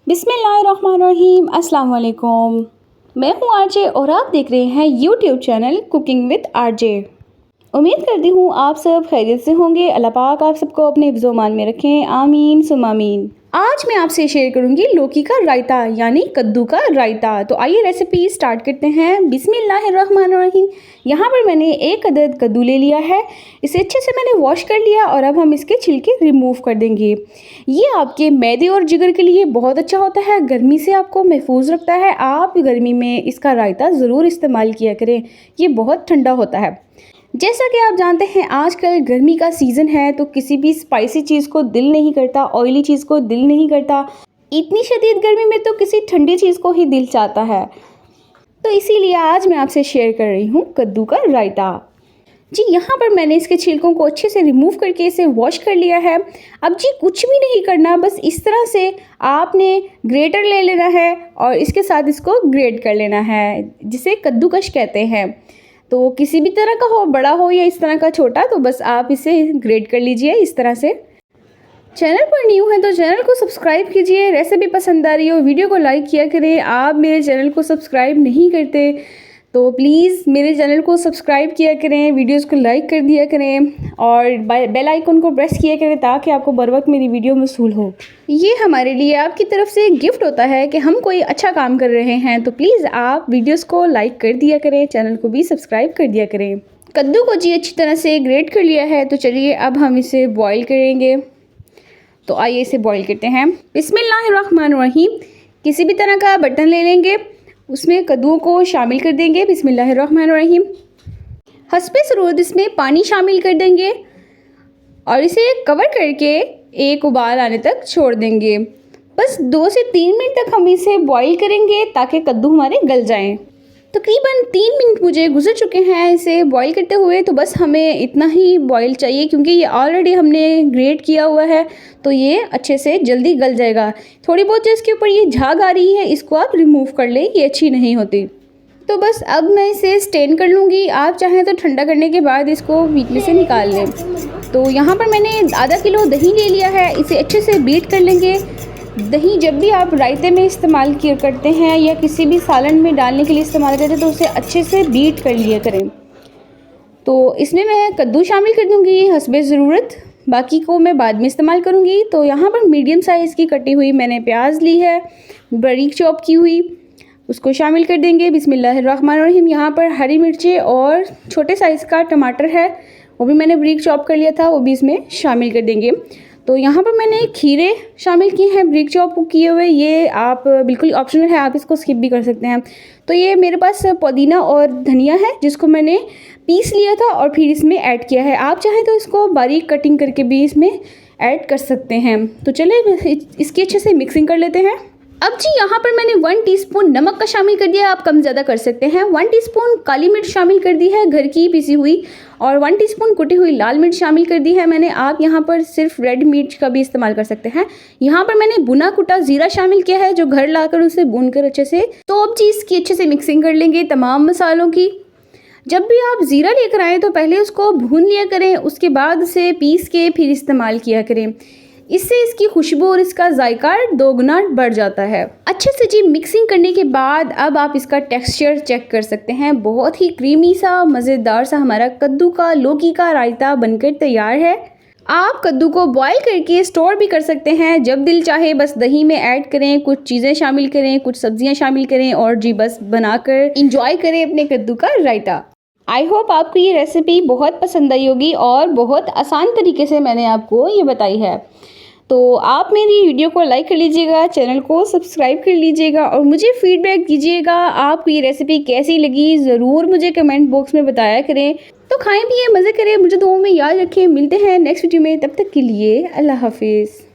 बिस्मिल्लाहिर्रहमानिर्रहीम। अस्सलाम वालेकुम। मैं हूँ आरजे और आप देख रहे हैं YouTube channel cooking with RJ. उम्मीद करती हूँ आप सब खैरियत से होंगे। अल्लाह पाक आप सबको अपने हिफ्ज़-ओ-मान में रखें, आमीन सुम्मा आमीन। आज मैं आपसे शेयर करूंगी लौकी का रायता यानी कद्दू का रायता। तो आइए रेसिपी स्टार्ट करते हैं। बिस्मिल्लाहिर्रहमानिर्रहीम। यहाँ पर मैंने एक अदद कद्दू ले लिया है। इसे अच्छे से मैंने वॉश कर लिया और अब हम इसके छिलके रिमूव कर देंगे। ये आपके मैदे और जिगर के लिए बहुत अच्छा होता है, गर्मी से आपको महफूज रखता है। आप गर्मी में इसका रायता ज़रूर इस्तेमाल किया करें, ये बहुत ठंडा होता है। जैसा कि आप जानते हैं आजकल गर्मी का सीज़न है तो किसी भी स्पाइसी चीज़ को दिल नहीं करता, ऑयली चीज़ को दिल नहीं करता। इतनी शदीद गर्मी में तो किसी ठंडी चीज़ को ही दिल चाहता है। तो इसीलिए आज मैं आपसे शेयर कर रही हूँ कद्दू का रायता। जी यहाँ पर मैंने इसके छिलकों को अच्छे से रिमूव करके इसे वॉश कर लिया है। अब जी कुछ भी नहीं करना, बस इस तरह से आपने ग्रेटर ले लेना है और इसके साथ इसको ग्रेट कर लेना है, जिसे कद्दूकश कहते हैं। तो किसी भी तरह का हो, बड़ा हो या इस तरह का छोटा, तो बस आप इसे ग्रेट कर लीजिए इस तरह से। चैनल पर न्यू है तो चैनल को सब्सक्राइब कीजिए। रेसिपी पसंद आ रही हो वीडियो को लाइक किया करें। आप मेरे चैनल को सब्सक्राइब नहीं करते तो प्लीज़ मेरे चैनल को सब्सक्राइब किया करें, वीडियोस को लाइक कर दिया करें और बेल आइकन को प्रेस किया करें ताकि आपको बर वक्त मेरी वीडियो मौसूल हो। ये हमारे लिए आपकी तरफ से गिफ्ट होता है कि हम कोई अच्छा काम कर रहे हैं। तो प्लीज़ आप वीडियोस को लाइक कर दिया करें, चैनल को भी सब्सक्राइब कर दिया करें। कद्दू को जी अच्छी तरह से ग्रेट कर लिया है, तो चलिए अब हम इसे बॉईल करेंगे। तो आइए इसे बॉईल करते हैं। बिस्मिल्लाहिर्रहमानिर्रहीम। किसी भी तरह का बर्तन ले लेंगे, उसमें कद्दू को शामिल कर देंगे। बिस्मिल्लाहिर्रहमानिर्रहीम। हस्बे ज़रूरत इसमें पानी शामिल कर देंगे और इसे कवर करके एक उबाल आने तक छोड़ देंगे। बस 2 से 3 मिनट तक हम इसे बॉईल करेंगे ताकि कद्दू हमारे गल जाएं। तकरीबन 3 मिनट मुझे गुजर चुके हैं इसे बॉईल करते हुए। तो बस हमें इतना ही बॉईल चाहिए क्योंकि ये ऑलरेडी हमने ग्रेट किया हुआ है, तो ये अच्छे से जल्दी गल जाएगा। थोड़ी बहुत जो इसके ऊपर ये झाग आ रही है, इसको आप रिमूव कर लें, ये अच्छी नहीं होती। तो बस अब मैं इसे स्टेन कर लूँगी। आप चाहें तो ठंडा करने के बाद इसको बीच में से निकाल लें। तो यहाँ पर मैंने आधा किलो दही ले लिया है, इसे अच्छे से बीट कर लेंगे। दही जब भी आप रायते में इस्तेमाल किया करते हैं या किसी भी सालन में डालने के लिए इस्तेमाल करते हैं तो उसे अच्छे से बीट कर लिया करें। तो इसमें मैं कद्दू शामिल कर दूंगी हस्बे ज़रूरत, बाकी को मैं बाद में इस्तेमाल करूंगी। तो यहाँ पर मीडियम साइज़ की कटी हुई मैंने प्याज ली है, बारीक चॉप की हुई, उसको शामिल कर देंगे। बिस्मिल्लाहिर्रहमानिर्रहीम। यहाँ पर हरी मिर्चें और छोटे साइज़ का टमाटर है, वो भी मैंने बारीक चॉप कर लिया था, वो भी इसमें शामिल कर देंगे। तो यहाँ पर मैंने खीरे शामिल किए हैं ब्रिक चॉप किए हुए। ये आप बिल्कुल ऑप्शनल है, आप इसको स्किप भी कर सकते हैं। तो ये मेरे पास पुदीना और धनिया है जिसको मैंने पीस लिया था और फिर इसमें ऐड किया है। आप चाहें तो इसको बारीक कटिंग करके भी इसमें ऐड कर सकते हैं। तो चलिए इसकी अच्छे से मिक्सिंग कर लेते हैं। अब जी यहाँ पर मैंने 1 टीस्पून नमक का शामिल कर दिया, आप कम ज़्यादा कर सकते हैं। 1 टीस्पून काली मिर्च शामिल कर दी है घर की पिसी हुई, और 1 टीस्पून कुटी हुई लाल मिर्च शामिल कर दी है मैंने। आप यहाँ पर सिर्फ रेड मिर्च का भी इस्तेमाल कर सकते हैं। यहाँ पर मैंने भुना कुटा ज़ीरा शामिल किया है, जो घर लाकर उसे भूनकर अच्छे से। तो अब जी इसकी अच्छे से मिक्सिंग कर लेंगे तमाम मसालों की। जब भी आप ज़ीरा लेकर आएँ तो पहले उसको भून लिया करें, उसके बाद उसे पीस के फिर इस्तेमाल किया करें। इससे इसकी खुशबू और इसका जायका 2 गुना बढ़ जाता है। अच्छे से जी मिक्सिंग करने के बाद अब आप इसका टेक्सचर चेक कर सकते हैं। बहुत ही क्रीमी सा मज़ेदार सा हमारा कद्दू का लौकी का रायता बनकर तैयार है। आप कद्दू को बॉईल करके स्टोर भी कर सकते हैं, जब दिल चाहे बस दही में ऐड करें, कुछ चीज़ें शामिल करें, कुछ सब्जियां शामिल करें और जी बस बनाकर इंजॉय करें अपने कद्दू का रायता। आई होप आपको ये रेसिपी बहुत पसंद आई होगी और बहुत आसान तरीके से मैंने आपको ये बताई है। तो आप मेरी वीडियो को लाइक कर लीजिएगा, चैनल को सब्सक्राइब कर लीजिएगा और मुझे फीडबैक दीजिएगा आपको ये रेसिपी कैसी लगी। ज़रूर मुझे कमेंट बॉक्स में बताया करें। तो खाएं पिए मज़े करें, मुझे दुआओं में याद रखें। मिलते हैं नेक्स्ट वीडियो में, तब तक के लिए अल्लाह हाफिज़।